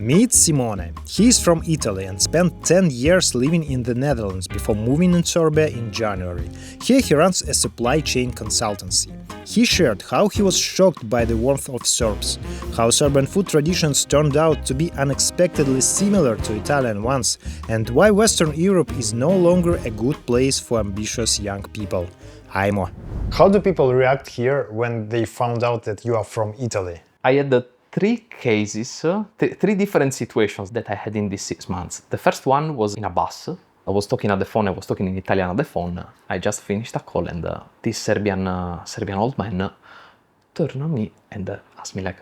Meet Simone. He is from Italy and spent 10 years living in the Netherlands before moving in Serbia in January. Here he runs a supply chain consultancy. He shared how he was shocked by the warmth of Serbs, how Serbian food traditions turned out to be unexpectedly similar to Italian ones, and why Western Europe is no longer a good place for ambitious young people. Ajmo. How do people react here when they found out that you are from Italy? I had three cases, three different situations that I had in these 6 months. The first one was in a bus. I was talking at the phone, I was talking in Italian at the phone. I just finished a call and this Serbian old man turned on me and asked me like,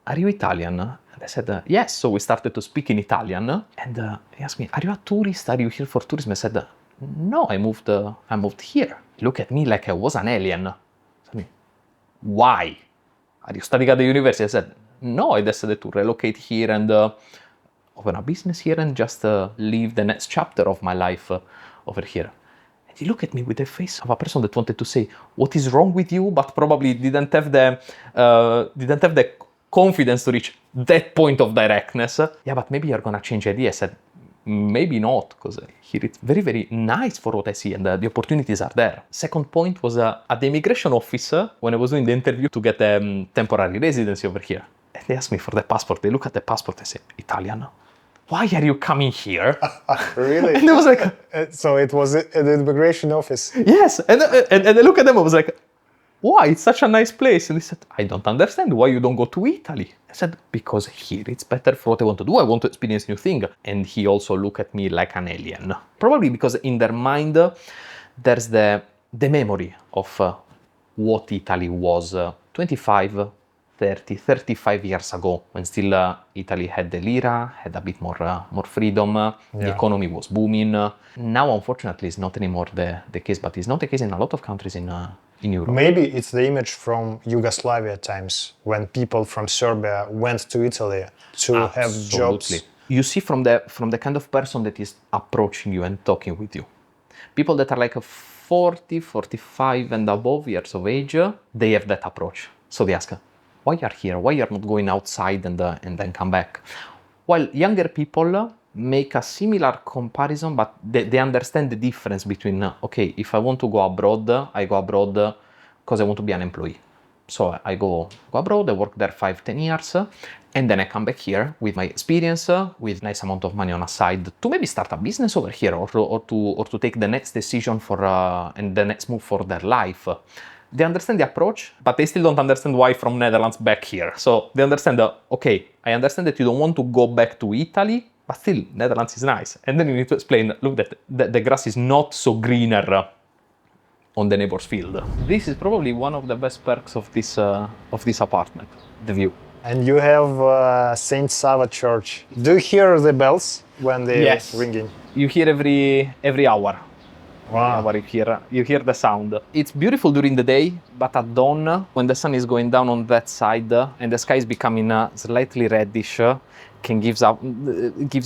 "Are you Italian?" And I said, "Yes." So we started to speak in Italian and he asked me, "Are you a tourist? Are you here for tourism?" I said, "No, I moved here." He looked at me like I was an alien. I said, "Why? Are you studying at the university?" I said, "No, I decided to relocate here and open a business here and just live the next chapter of my life over here." And he looked at me with the face of a person that wanted to say, "What is wrong with you?" but probably didn't have the confidence to reach that point of directness. "Yeah, but maybe you're gonna change idea." I said, "Maybe not, because here it's very, very nice for what I see and the opportunities are there." Second point was at the immigration office when I was doing the interview to get a temporary residency over here. And they asked me for the passport. They look at the passport and say, "Italian? Why are you coming here?" Really? And I was like, So it was at the immigration office? "Yes." And I look at them, I was like, "Why? It's such a nice place." And they said, "I don't understand why you don't go to Italy." I said, "Because here it's better for what I want to do. I want to experience new things." And he also looked at me like an alien. Probably because in their mind, there's the memory of what Italy was 25, 30, 35 years ago, when still Italy had the lira, had a bit more freedom, the economy was booming. Now, unfortunately, it's not anymore the case, but it's not the case in a lot of countries in Europe. Maybe it's the image from Yugoslavia times when people from Serbia went to Italy to have jobs. You see from the kind of person that is approaching you and talking with you. People that are like 40, 45 and above years of age, they have that approach. So they ask, "Why are you here? Why you're not going outside and then come back?" While younger people make a similar comparison, but they understand the difference between, okay, if I want to go abroad, I go abroad because I want to be an employee. So I go abroad, I work there 5-10 years, and then I come back here with my experience, with nice amount of money on a side to maybe start a business over here or to take the next decision for and the next move for their life. They understand the approach, but they still don't understand why from Netherlands back here. So they understand okay, I understand that you don't want to go back to Italy, but still, Netherlands is nice. And then you need to explain, look, that the grass is not so greener on the neighbor's field. This is probably one of the best perks of this apartment, the view. And you have Saint Sava Church. Do you hear the bells when they're ringing? You hear every hour. Wow. You hear the sound. It's beautiful during the day, but at dawn, when the sun is going down on that side and the sky is becoming slightly reddish, gives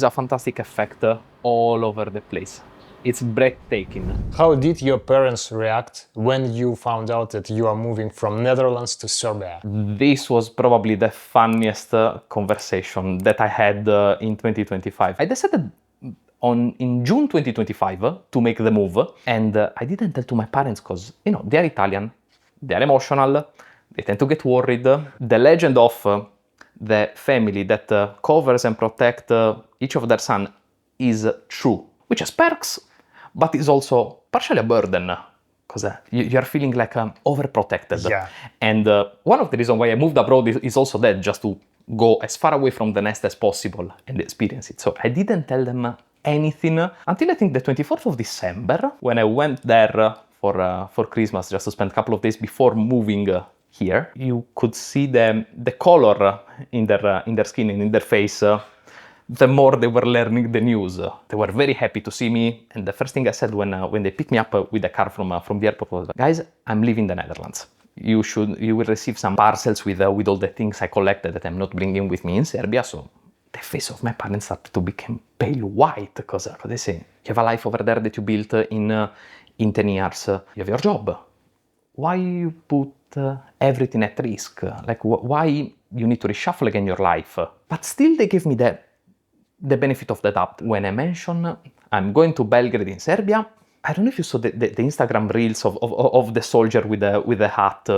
a fantastic effect all over the place. It's breathtaking. How did your parents react when you found out that you are moving from Netherlands to Serbia? This was probably the funniest conversation that I had in 2025. I decided in June 2025 to make the move, and I didn't tell to my parents because, they're Italian, they're emotional, they tend to get worried. The legend of the family that covers and protects each of their son is true, which has perks, but is also partially a burden because you're feeling like overprotected. Yeah. And one of the reasons why I moved abroad is also that, just to go as far away from the nest as possible and experience it. So I didn't tell them anything until I think the 24th of December, when I went there for Christmas, just to spend a couple of days before moving here. You could see the color in their skin and in their face. The more they were learning the news, they were very happy to see me. And the first thing I said when they picked me up with the car from the airport was, "Guys, I'm leaving the Netherlands. You will receive some parcels with all the things I collected that I'm not bringing with me in Serbia." So the face of my parents started to become pale white because they say, "You have a life over there that you built in 10 years. You have your job. Why you put everything at risk? Like, why you need to reshuffle again your life. But still they gave me the benefit of the doubt. When I mentioned I'm going to Belgrade in Serbia, I don't know if you saw the Instagram reels of the soldier with the hat.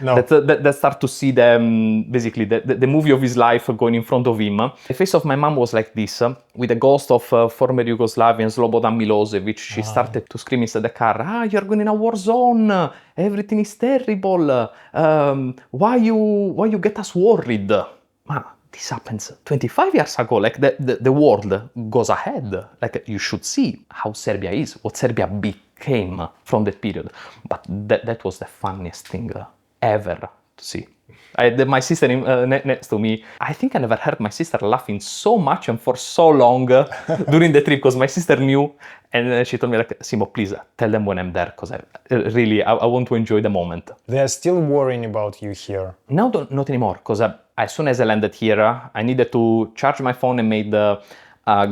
No. That start to see basically the movie of his life going in front of him. The face of my mom was like this, with the ghost of former Yugoslavian Slobodan Milosevic. She started to scream inside the car, you're going in a war zone, everything is terrible, why you get us worried? Ma, this happens 25 years ago, like the world goes ahead. Like you should see how Serbia is, what Serbia became from that period. But that was the funniest thing ever to see. I had my sister next to me. I think I never heard my sister laughing so much and for so long during the trip, because my sister knew, and she told me like, Simo, please tell them when I'm there, because I want to enjoy the moment. They are still worrying about you here. Now, not anymore, because as soon as I landed here, I needed to charge my phone and made a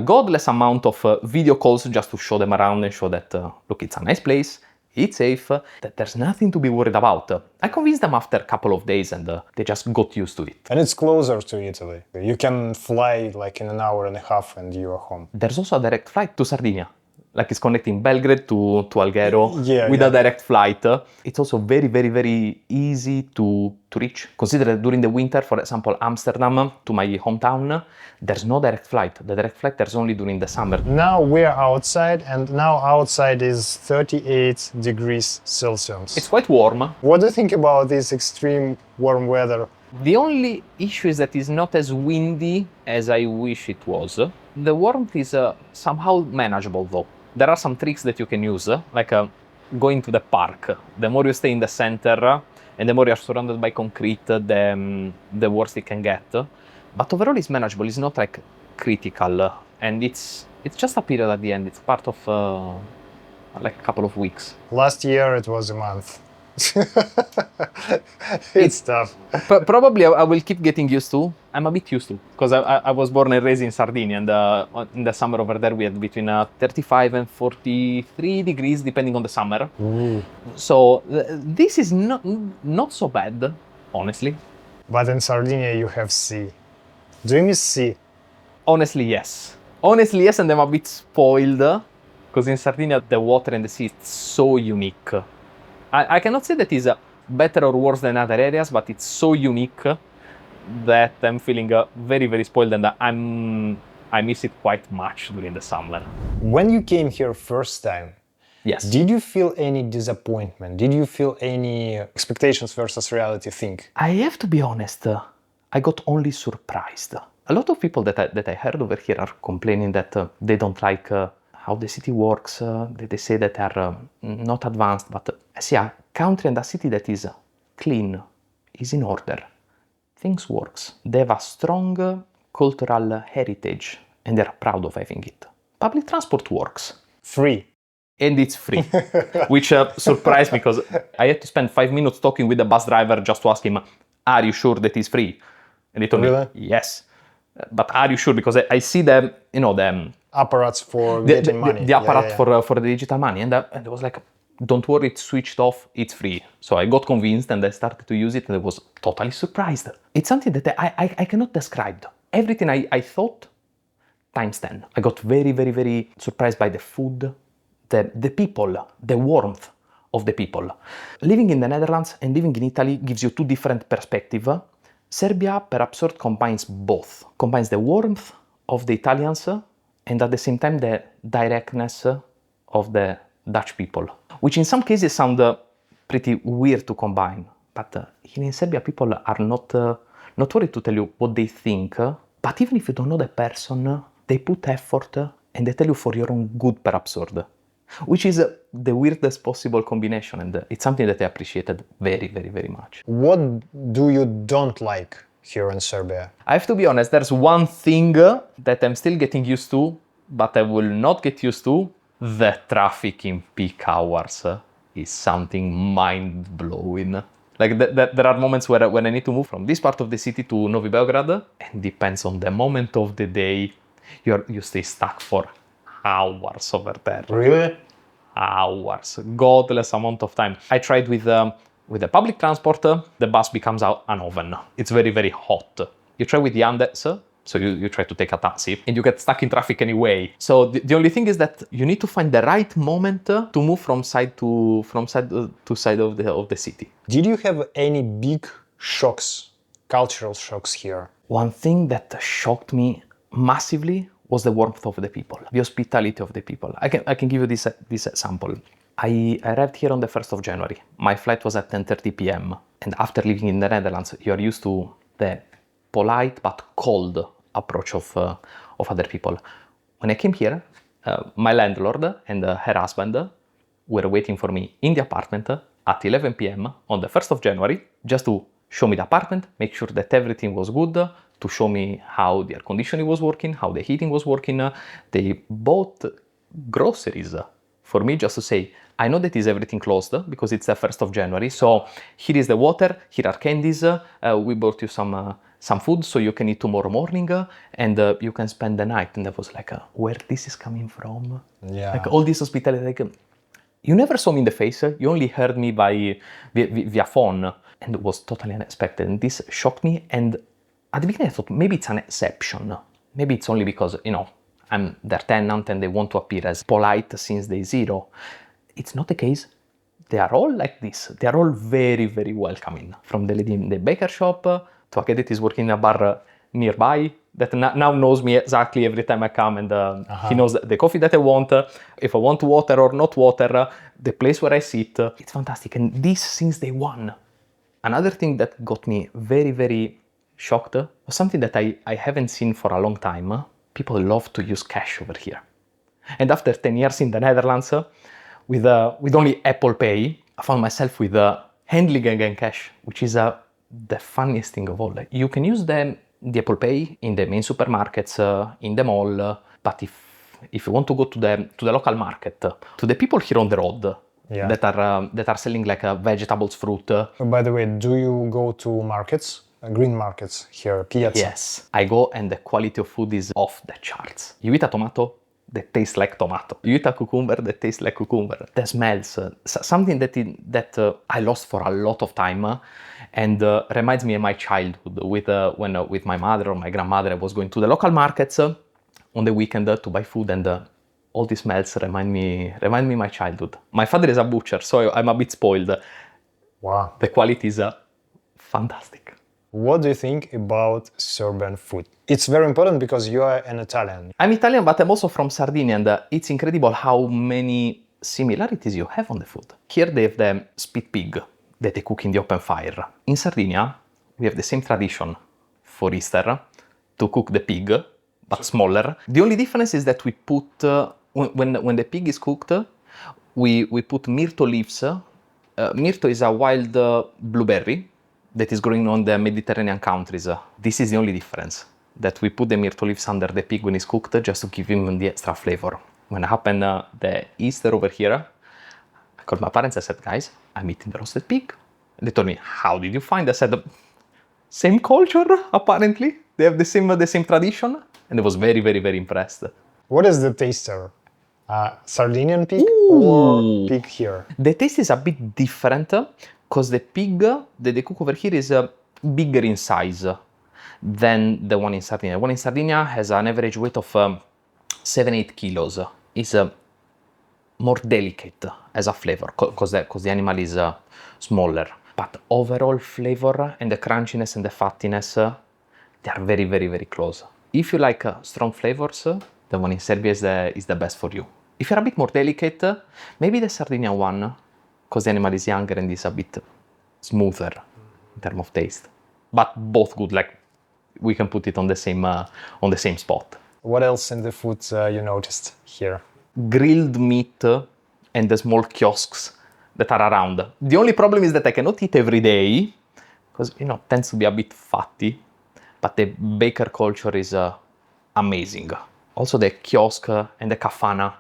godless amount of video calls just to show them around and show that, look, it's a nice place, it's safe, that there's nothing to be worried about. I convinced them after a couple of days and they just got used to it. And it's closer to Italy. You can fly like in an hour and a half and you are home. There's also a direct flight to Sardinia. Like it's connecting Belgrade to Alghero with a direct flight. It's also very, very, very easy to reach. Consider that during the winter, for example, Amsterdam to my hometown, there's no direct flight. The direct flight there's only during the summer. Now we're outside, and now outside is 38 degrees Celsius. It's quite warm. What do you think about this extreme warm weather? The only issue is that it's not as windy as I wish it was. The warmth is somehow manageable though. There are some tricks that you can use, like going to the park. The more you stay in the center and the more you're surrounded by concrete, the worse it can get. But overall it's manageable, it's not like critical. And it's just a period at the end, it's part of like a couple of weeks. Last year it was a month. It's tough. Probably I will keep getting used to. I'm a bit used to, because I was born and raised in Sardinia, and in the summer over there we had between 35 and 43 degrees depending on the summer. So this is not so bad, honestly. But in Sardinia you have sea. Do you miss sea? Honestly, yes. Honestly, yes, and I'm a bit spoiled, because in Sardinia the water and the sea is so unique. I cannot say that it's better or worse than other areas, but it's so unique that I'm feeling very, very spoiled, and I miss it quite much during the summer. When you came here first time, Yes. did you feel any disappointment? Did you feel any expectations versus reality thing? I have to be honest, I got only surprised. A lot of people that I heard over here are complaining that they don't like how the city works, they say that they are not advanced, but I see a country and a city that is clean, is in order, things works. They have a strong cultural heritage and they're proud of having it. Public transport works. Free. And it's free, which surprised me, because I had to spend 5 minutes talking with the bus driver just to ask him, are you sure that it's free? And he told me, yes. But are you sure? Because I see the Apparatus for getting money. The apparatus for the digital money. And I was like, don't worry, it's switched off, it's free. So I got convinced and I started to use it and I was totally surprised. It's something that I cannot describe. Everything I thought, times 10. I got very, very, very surprised by the food, the people, the warmth of the people. Living in the Netherlands and living in Italy gives you two different perspectives. Serbia, per absurd, combines both. Combines the warmth of the Italians and at the same time the directness of the Dutch people, which in some cases sound pretty weird to combine. But here in Serbia, people are not worried to tell you what they think, but even if you don't know the person, they put effort and they tell you for your own good, per absurd, which is the weirdest possible combination, and it's something that I appreciated very, very, very much. What do you don't like here in Serbia? I have to be honest, there's one thing that I'm still getting used to, but I will not get used to. The traffic in peak hours is something mind-blowing. Like there are moments when I need to move from this part of the city to Novi Belgrade, and depends on the moment of the day, you stay stuck for hours over there. Really? Hours, godless amount of time. I tried with With the public transport, the bus becomes an oven. It's very, very hot. You try with the Andes, so you try to take a taxi, and you get stuck in traffic anyway. So the only thing is that you need to find the right moment to move from side to side of the city. Did you have any big shocks, cultural shocks here? One thing that shocked me massively was the warmth of the people, the hospitality of the people. I can give you this example. I arrived here on the 1st of January. My flight was at 10:30 p.m. And after living in the Netherlands, you are used to the polite but cold approach of other people. When I came here, my landlord and her husband were waiting for me in the apartment at 11 p.m. on the 1st of January, just to show me the apartment, make sure that everything was good, to show me how the air conditioning was working, how the heating was working. They bought groceries for me just to say, I know that is everything closed because it's the 1st of January. So here is the water, here are candies. We brought you some food so you can eat tomorrow morning and you can spend the night. And I was like, where this is coming from? Yeah. Like all this hospitality, like, you never saw me in the face. You only heard me via phone, and it was totally unexpected. And this shocked me. And at the beginning I thought maybe it's an exception. Maybe it's only because, I'm their tenant and they want to appear as polite since day zero. It's not the case. They are all like this. They are all very, very welcoming. From the lady in the baker shop to a guy that is working in a bar nearby that now knows me exactly every time I come, and he knows the coffee that I want, if I want water or not water, the place where I sit. It's fantastic. And this since day one. Another thing that got me very, very shocked was something that I haven't seen for a long time. People love to use cash over here. And after 10 years in the Netherlands, with only Apple Pay, I found myself with handling again cash, which is the funniest thing of all. You can use the Apple Pay in the main supermarkets, in the mall, but if you want to go to the local market, to the people here on the road, that are selling like vegetables, fruit. By the way, do you go to markets? Green markets here, piazza? Yes, I go, and the quality of food is off the charts. You eat a tomato that tastes like tomato. You eat a cucumber that tastes like cucumber. The smells, something that I lost for a lot of time, and reminds me of my childhood. When with my mother or my grandmother, I was going to the local markets on the weekend to buy food, and all these smells remind me of my childhood. My father is a butcher, so I'm a bit spoiled. Wow. The quality is fantastic. What do you think about Serbian food? It's very important because you are an Italian. I'm Italian, but I'm also from Sardinia, and it's incredible how many similarities you have on the food. Here they have the spit pig that they cook in the open fire. In Sardinia, we have the same tradition for Easter to cook the pig, but smaller. The only difference is that we put, when the pig is cooked, we put myrtle leaves. Myrtle is a wild blueberry that is growing on the Mediterranean countries. This is the only difference, that we put the myrtle leaves under the pig when it's cooked just to give him the extra flavor. When it happened the Easter over here, I called my parents, I said, guys, I'm eating the roasted pig. They told me, how did you find? I said, same culture, apparently. They have the same tradition. And I was very, very, very impressed. What is the taster? Sardinian pig or pig here? The taste is a bit different, because the pig that they cook over here is bigger in size than the one in Sardinia. The one in Sardinia has an average weight of 7-8 kilos. It's more delicate as a flavor, because the animal is smaller. But overall flavor and the crunchiness and the fattiness, they are very, very, very close. If you like strong flavors, the one in Serbia is the best for you. If you're a bit more delicate, maybe the Sardinian one, because the animal is younger and is a bit smoother in terms of taste. But both good, like we can put it on the same spot. What else in the food you noticed here? Grilled meat and the small kiosks that are around. The only problem is that I cannot eat every day, because tends to be a bit fatty, but the baker culture is amazing. Also the kiosk and the kafana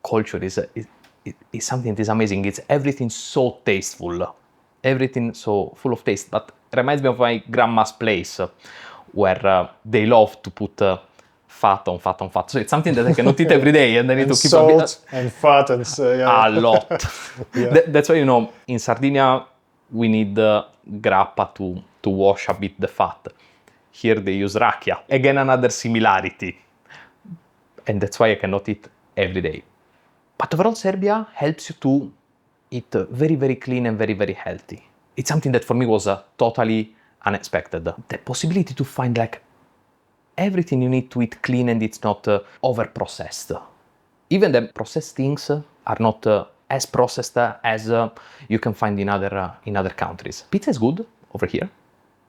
culture is something that is amazing. It's everything so tasteful, everything so full of taste. But it reminds me of my grandma's place, where they love to put fat on fat on fat. So it's something that I cannot eat every day, and I need to keep salt and fat and a lot. That's why in Sardinia we need grappa to wash a bit the fat. Here they use rakia. Again, another similarity. And that's why I cannot eat every day. But overall, Serbia helps you to eat very, very clean and very, very healthy. It's something that for me was totally unexpected. The possibility to find like everything you need to eat clean and it's not over-processed. Even the processed things are not as processed as you can find in other countries. Pizza is good over here.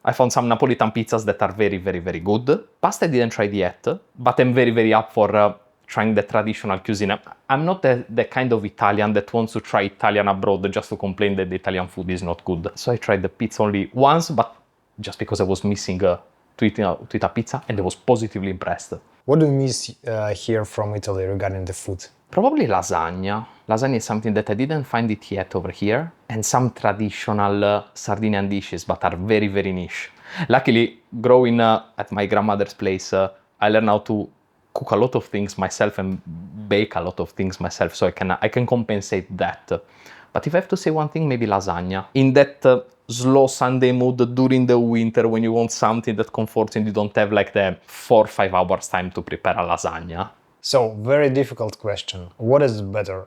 I found some Napolitan pizzas that are very, very, very good. Pasta I didn't try yet, but I'm very, very up for trying the traditional cuisine. I'm not the kind of Italian that wants to try Italian abroad just to complain that the Italian food is not good. So I tried the pizza only once, but just because I was missing to eat a pizza, and I was positively impressed. What do you miss here from Italy regarding the food? Probably lasagna. Lasagna is something that I didn't find it yet over here, and some traditional Sardinian dishes, but are very, very niche. Luckily, growing at my grandmother's place, I learned how to cook a lot of things myself and bake a lot of things myself, so I can compensate that. But if I have to say one thing, maybe lasagna. In that slow Sunday mood during the winter when you want something that comforts and you don't have like the 4 or 5 hours time to prepare a lasagna. So, very difficult question. What is better,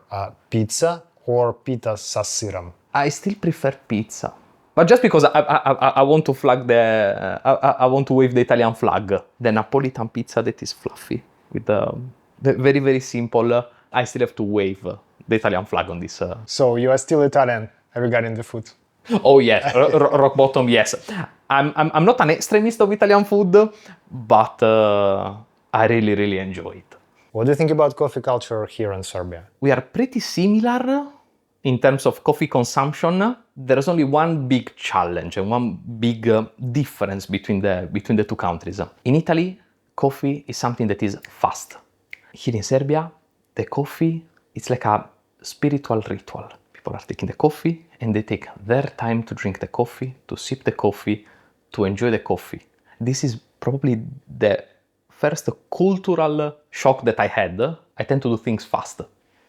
pizza or pita sa siram? I still prefer pizza. But just because I want to flag I want to wave the Italian flag. The Napolitan pizza that is fluffy with the very, very simple. I still have to wave the Italian flag on this. So, you are still Italian regarding the food? Oh yes, rock bottom, yes. I'm not an extremist of Italian food, but I really, really enjoy it. What do you think about coffee culture here in Serbia? We are pretty similar in terms of coffee consumption. There's only one big challenge and one big difference between the two countries. In Italy, coffee is something that is fast. Here in Serbia, the coffee, it's like a spiritual ritual. People are taking the coffee and they take their time to drink the coffee, to sip the coffee, to enjoy the coffee. This is probably the first cultural shock that I had. I tend to do things fast.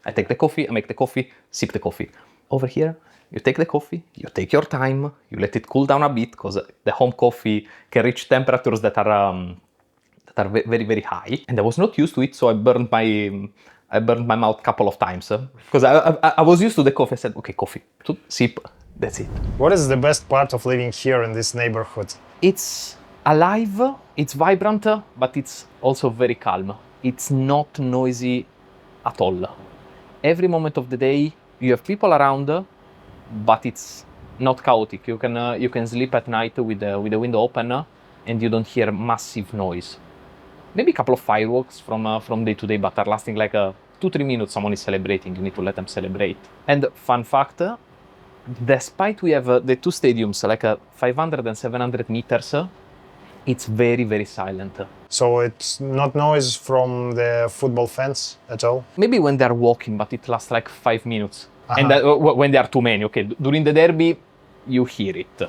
I take the coffee, I make the coffee, sip the coffee. Over here, you take the coffee, you take your time, you let it cool down a bit because the home coffee can reach temperatures that are very, very high. And I was not used to it, so I burned my mouth a couple of times because I was used to the coffee. I said, okay, coffee, sip, that's it. What is the best part of living here in this neighborhood? It's alive, it's vibrant, but it's also very calm. It's not noisy at all. Every moment of the day, you have people around, but it's not chaotic. You can sleep at night with the window open, and you don't hear massive noise. Maybe a couple of fireworks from day to day, but are lasting like 2-3 minutes. Someone is celebrating. You need to let them celebrate. And fun fact, despite we have the two stadiums, like 500 and 700 meters, it's very, very silent. So it's not noise from the football fans at all? Maybe when they're walking, but it lasts like 5 minutes. And when there are too many, okay, during the derby, you hear it.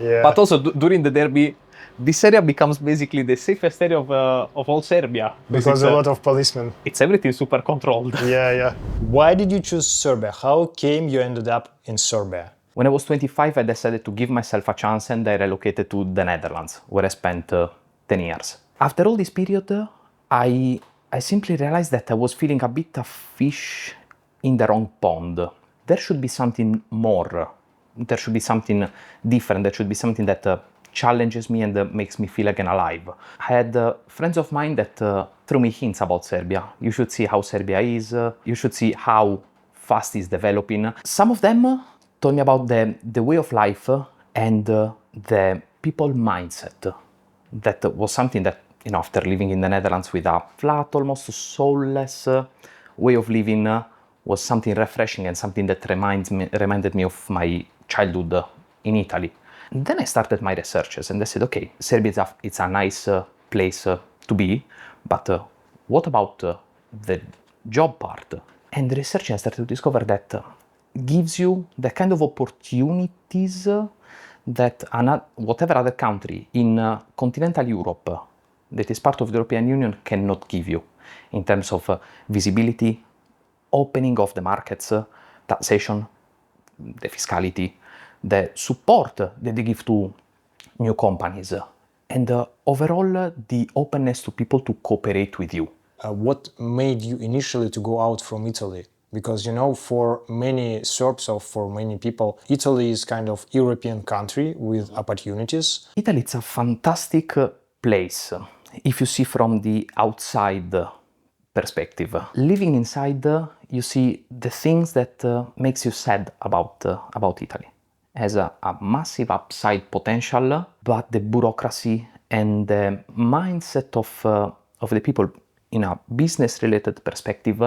Yeah. But also during the derby, this area becomes basically the safest area of all Serbia. Because a lot of policemen. It's everything super controlled. Yeah. Why did you choose Serbia? How came you ended up in Serbia? When I was 25, I decided to give myself a chance and I relocated to the Netherlands, where I spent 10 years. After all this period, I simply realized that I was feeling a bit of fish in the wrong pond. There should be something more. There should be something different. There should be something that challenges me and makes me feel again alive. I had friends of mine that threw me hints about Serbia. You should see how Serbia is. You should see how fast it's developing. Some of them told me about the way of life and the people mindset. That was something that, after living in the Netherlands with a flat, almost soulless way of living, was something refreshing and something that reminded me of my childhood in Italy. And then I started my researches and I said, okay, Serbia it's a nice place to be, but what about the job part? And the research I started to discover that gives you the kind of opportunities that whatever other country in continental Europe that is part of the European Union cannot give you in terms of visibility, opening of the markets, taxation, the fiscality, the support that they give to new companies, and overall the openness to people to cooperate with you. What made you initially to go out from Italy? Because, you know, for many Serbs or for many people, Italy is kind of European country with opportunities. Italy is a fantastic place if you see from the outside perspective. Living inside, you see the things that makes you sad about Italy. Has a massive upside potential, but the bureaucracy and the mindset of the people in a business-related perspective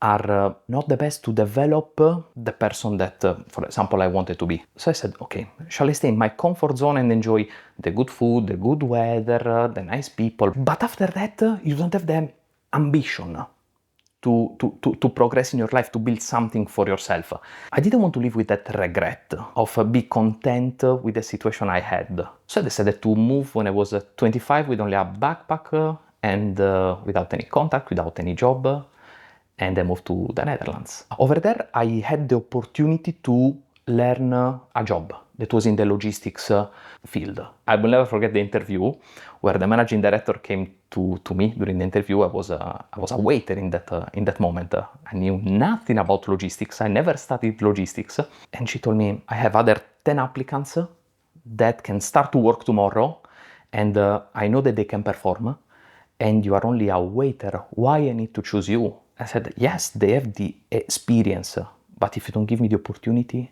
are not the best to develop the person that, for example, I wanted to be. So I said, okay, shall I stay in my comfort zone and enjoy the good food, the good weather, the nice people? But after that, you don't have the ambition to progress in your life, to build something for yourself. I didn't want to live with that regret of be content with the situation I had. So I decided to move when I was 25 with only a backpack and without any contact, without any job. And I moved to the Netherlands. Over there, I had the opportunity to learn a job that was in the logistics field. I will never forget the interview where the managing director came to me during the interview. I was a waiter in that moment. I knew nothing about logistics. I never studied logistics. And she told me, I have other 10 applicants that can start to work tomorrow, and I know that they can perform, and you are only a waiter. Why I need to choose you? I said, yes, they have the experience, but if you don't give me the opportunity,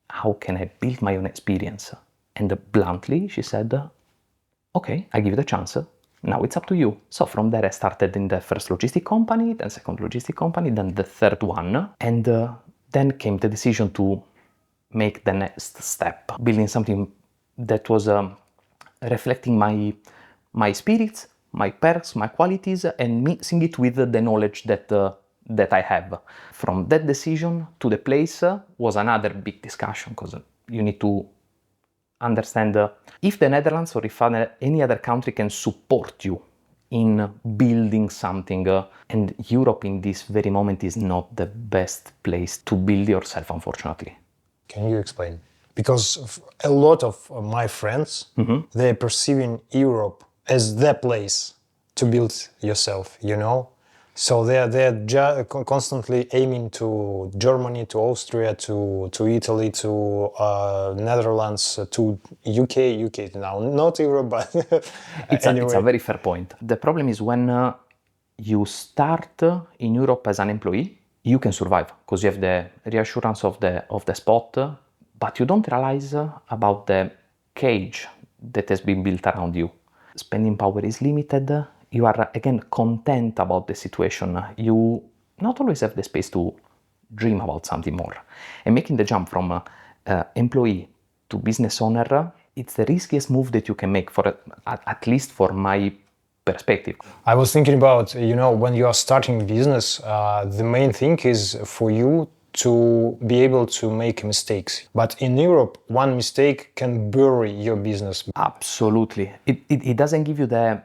how can I build my own experience? And bluntly, she said, okay, I give you the chance. Now it's up to you. So from there, I started in the first logistic company, then second logistic company, then the third one. And then came the decision to make the next step, building something that was reflecting my spirits, my perks, my qualities, and mixing it with the knowledge that I have. From that decision to the place was another big discussion, because you need to understand if the Netherlands or if any other country can support you in building something, and Europe in this very moment is not the best place to build yourself, unfortunately. Can you explain? Because a lot of my friends, they're perceiving Europe as the place to build yourself, you know? So they're constantly aiming to Germany, to Austria, to Italy, to Netherlands, to UK now, not Europe, but anyway. It's a very fair point. The problem is when you start in Europe as an employee, you can survive because you have the reassurance of the spot, but you don't realize about the cage that has been built around you. Spending power is limited. You are, again, content about the situation. You not always have the space to dream about something more. And making the jump from employee to business owner, it's the riskiest move that you can make, at least for my perspective. I was thinking about, you know, when you are starting business, the main thing is for you to be able to make mistakes. But in Europe, one mistake can bury your business. Absolutely. It doesn't give you the,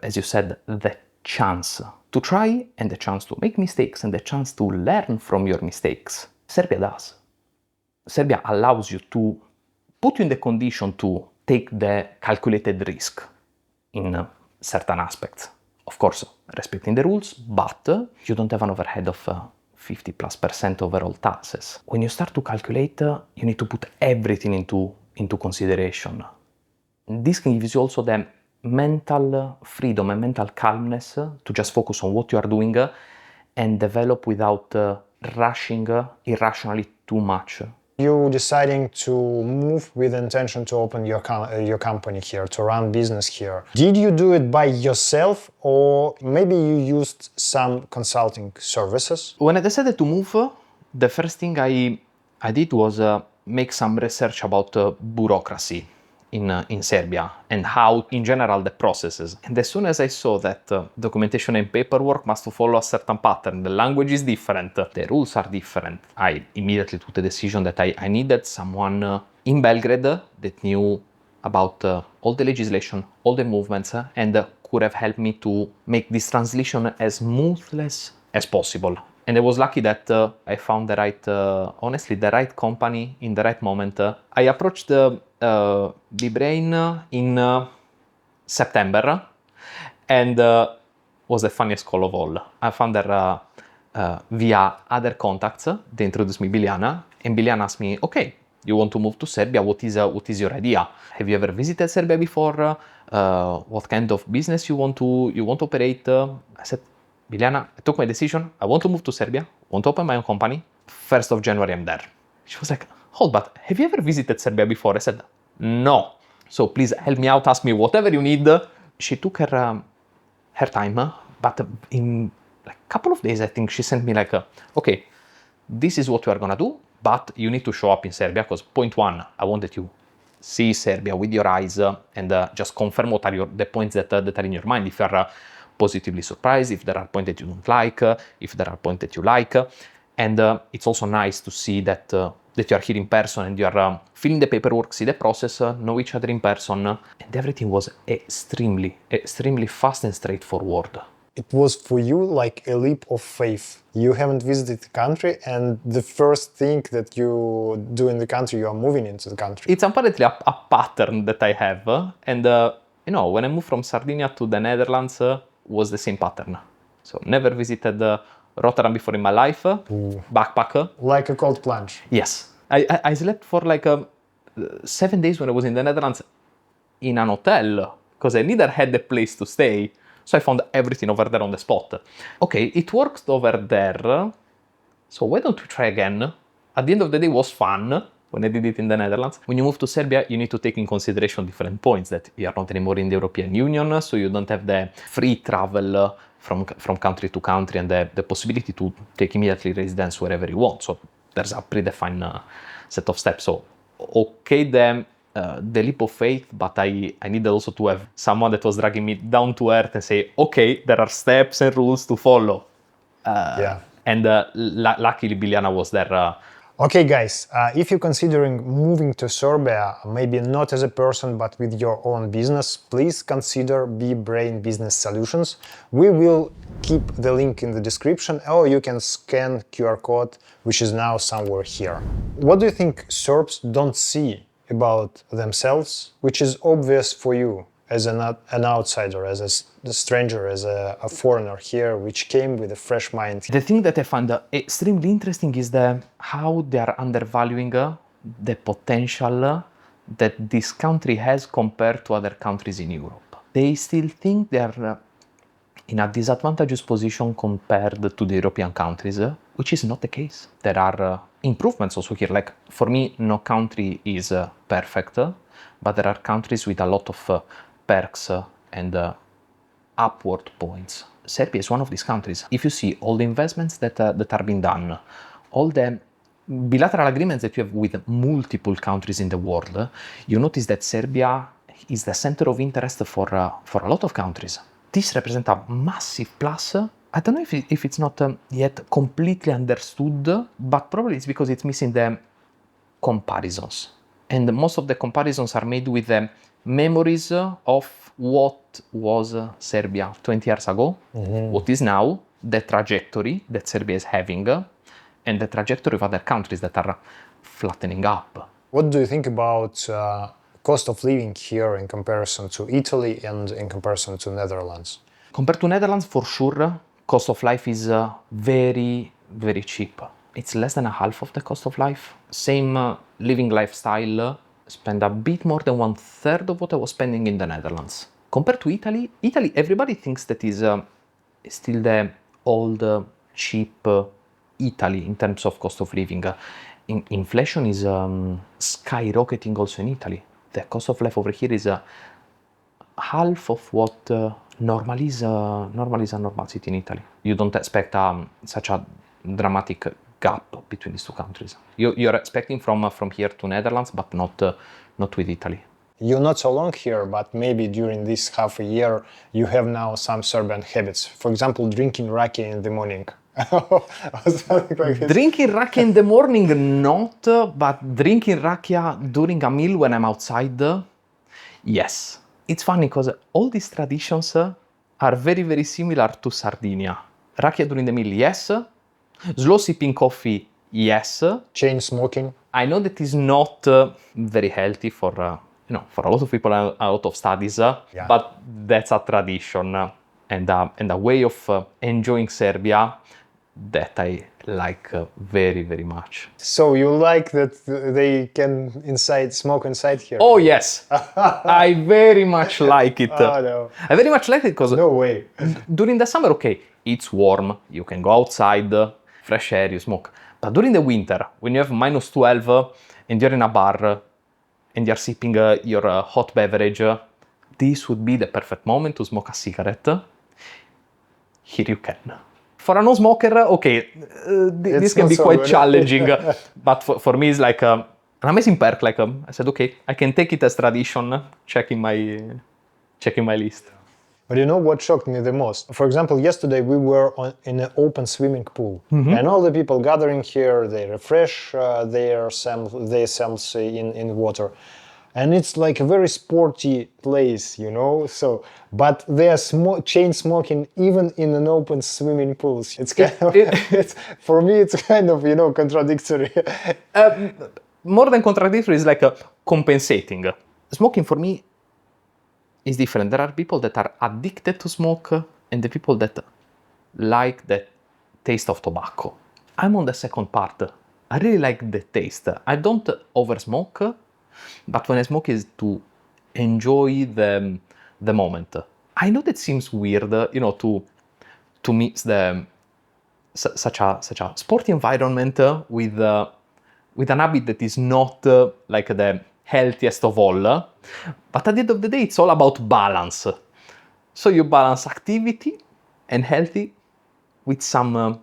as you said, the chance to try and the chance to make mistakes and the chance to learn from your mistakes. Serbia does. Serbia allows you to put you in the condition to take the calculated risk in certain aspects. Of course, respecting the rules, but you don't have an overhead of 50+% overall taxes. When you start to calculate, you need to put everything into consideration. This can give you also the mental freedom and mental calmness to just focus on what you are doing and develop without rushing irrationally too much. You deciding to move with intention to open your company here, to run business here. Did you do it by yourself, or maybe you used some consulting services? When I decided to move, the first thing I did was make some research about bureaucracy in Serbia and how, in general, the processes. And as soon as I saw that documentation and paperwork must follow a certain pattern, the language is different, the rules are different, I immediately took the decision that I needed someone in Belgrade that knew about all the legislation, all the movements, and could have helped me to make this translation as smoothless as possible. And I was lucky that I found the right, honestly, the right company in the right moment. I approached B-Brain in September, and was the funniest call of all. I found her via other contacts. They introduced me Biljana, and Biljana asked me, okay, you want to move to Serbia, what is your idea? Have you ever visited Serbia before? What kind of business you want to operate? I said, Biljana, I took my decision. I want to move to Serbia, want to open my own company. 1st of January, I'm there. She was like, hold, but have you ever visited Serbia before? I said, no. So please help me out, ask me whatever you need. She took her time, but in like a couple of days, I think she sent me like, okay, this is what we are gonna do, but you need to show up in Serbia, because point one, I wanted you see Serbia with your eyes and just confirm what are the points that are in your mind. If you are positively surprised, if there are points that you don't like, if there are points that you like. And it's also nice to see that you are here in person and you are filling the paperwork, see the process, know each other in person, and everything was extremely fast and straightforward. It was for you like a leap of faith. You haven't visited the country, and the first thing that you do in the country, you are moving into the country. It's apparently a pattern that I have, and when I moved from Sardinia to the Netherlands, was the same pattern. So never visited Rotterdam before in my life, backpack. Like a cold plunge. Yes. I slept for like 7 days when I was in the Netherlands in an hotel, because I neither had a place to stay. So I found everything over there on the spot. Okay, it worked over there, so why don't we try again? At the end of the day, it was fun when I did it in the Netherlands. When you move to Serbia, you need to take in consideration different points, that you are not anymore in the European Union, so you don't have the free travel from country to country and the possibility to take immediately residence wherever you want. So there's a predefined set of steps. So okay, the leap of faith, but I needed also to have someone that was dragging me down to earth and say, okay, there are steps and rules to follow. And luckily, Biljana was there. Okay, guys, if you're considering moving to Serbia, maybe not as a person, but with your own business, please consider B-Brain Business Solutions. We will keep the link in the description, or you can scan QR code, which is now somewhere here. What do you think Serbs don't see about themselves, which is obvious for you as an outsider, as a stranger, as a foreigner here, which came with a fresh mind? The thing that I find extremely interesting is how they are undervaluing the potential that this country has compared to other countries in Europe. They still think they are in a disadvantageous position compared to the European countries, which is not the case. There are improvements also here. Like, for me, no country is perfect, but there are countries with a lot of perks and upward points. Serbia is one of these countries. If you see all the investments that are being done, all the bilateral agreements that you have with multiple countries in the world, you notice that Serbia is the center of interest for a lot of countries. This represents a massive plus. I don't know if it's not yet completely understood, but probably it's because it's missing the comparisons. And most of the comparisons are made with the memories of what was Serbia 20 years ago, what is now, the trajectory that Serbia is having, and the trajectory of other countries that are flattening up. What do you think about cost of living here in comparison to Italy and in comparison to Netherlands? Compared to Netherlands, for sure, cost of life is very, very cheap. It's less than a half of the cost of life. Same living lifestyle, spend a bit more than 1/3 of what I was spending in the Netherlands. Compared to Italy, everybody thinks that is still the old, cheap Italy in terms of cost of living. Inflation is skyrocketing also in Italy. The cost of life over here is half of what normal is a normal city in Italy. You don't expect such a dramatic gap between these two countries. You're expecting from here to Netherlands, but not with Italy. You're not so long here, but maybe during this half a year, you have now some Serbian habits. For example, drinking rakia in the morning. Something like this. Drinking rakia in the morning, not, but drinking rakia during a meal when I'm outside, yes. It's funny because all these traditions are very, very similar to Sardinia. Rakia during the meal, yes. Slow sipping coffee, yes. Chain smoking. I know that is not very healthy for for a lot of people, a lot of studies, Yeah. but that's a tradition and a way of enjoying Serbia that I like very, very much. So you like that they can smoke inside here? Oh yes, I very much like it. Oh, no. I very much like it because No way. during the summer, okay, it's warm, you can go outside, fresh air, you smoke. But during the winter, when you have minus 12 and you're in a bar and you're sipping your hot beverage, this would be the perfect moment to smoke a cigarette. Here you can. For a non-smoker, okay, this can not be so quite good. challenging, but for me it's like an amazing perk. Like I said, okay, I can take it as tradition, checking my list. But you know what shocked me the most? For example, yesterday we were in an open swimming pool, and all the people gathering here, they refresh themselves in water. And it's like a very sporty place, you know. So, but they are chain smoking even in an open swimming pool. It's kind of, for me, it's kind of contradictory. More than contradictory, is like compensating. Smoking for me is different. There are people that are addicted to smoke and the people that like the taste of tobacco. I'm on the second part. I really like the taste. I don't over smoke, but when I smoke is to enjoy the moment. I know that seems weird, to mix such a sporty environment with an habit that is not like the healthiest of all. But at the end of the day, it's all about balance. So you balance activity and healthy with some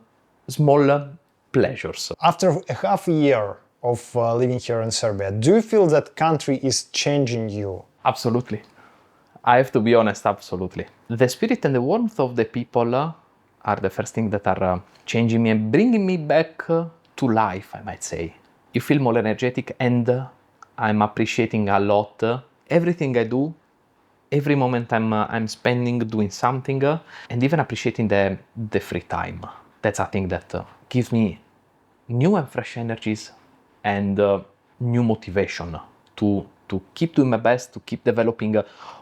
small pleasures. After a half a year of living here in Serbia, do you feel that country is changing you? Absolutely. I have to be honest, absolutely. The spirit and the warmth of the people are the first thing that are changing me and bringing me back to life, I might say. You feel more energetic and I'm appreciating a lot everything I do, every moment I'm spending doing something, and even appreciating the free time. That's a thing that gives me new and fresh energies and new motivation to keep doing my best, to keep developing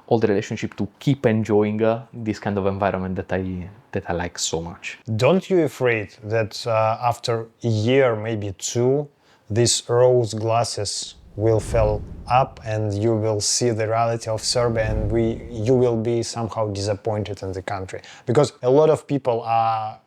all the relationship, to keep enjoying this kind of environment that I like so much. Don't you afraid that after a year, maybe two, these rose glasses will fall up and you will see the reality of Serbia and you will be somehow disappointed in the country? Because a lot of people are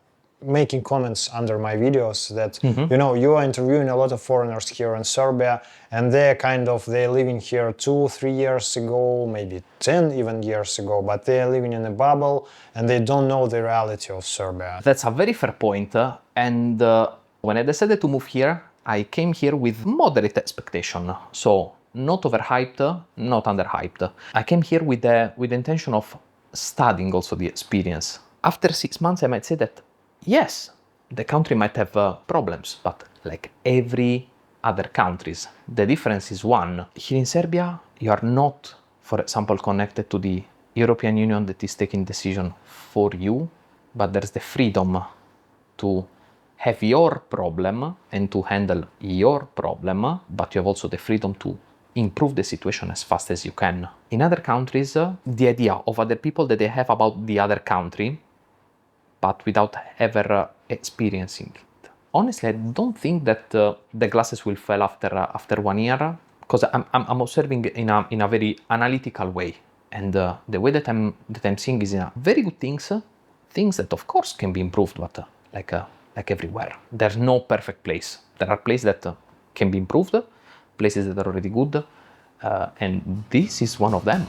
making comments under my videos that, you are interviewing a lot of foreigners here in Serbia and they're living here 2-3 years ago, maybe 10 even years ago, but they're living in a bubble and they don't know the reality of Serbia. That's a very fair point. And when I decided to move here, I came here with moderate expectation. So not overhyped, not underhyped. I came here with the intention of studying also the experience. After 6 months, I might say that yes, the country might have problems, but like every other countries, the difference is one. Here in Serbia, you are not, for example, connected to the European Union that is taking decision for you, but there's the freedom to have your problem and to handle your problem, but you have also the freedom to improve the situation as fast as you can. In other countries, the idea of other people that they have about the other country, but without ever experiencing it. Honestly, I don't think that the glasses will fall after 1 year, because I'm observing in a very analytical way, and the way that I'm seeing is very good things that of course can be improved, but like everywhere, there's no perfect place. There are places that can be improved, places that are already good, and this is one of them.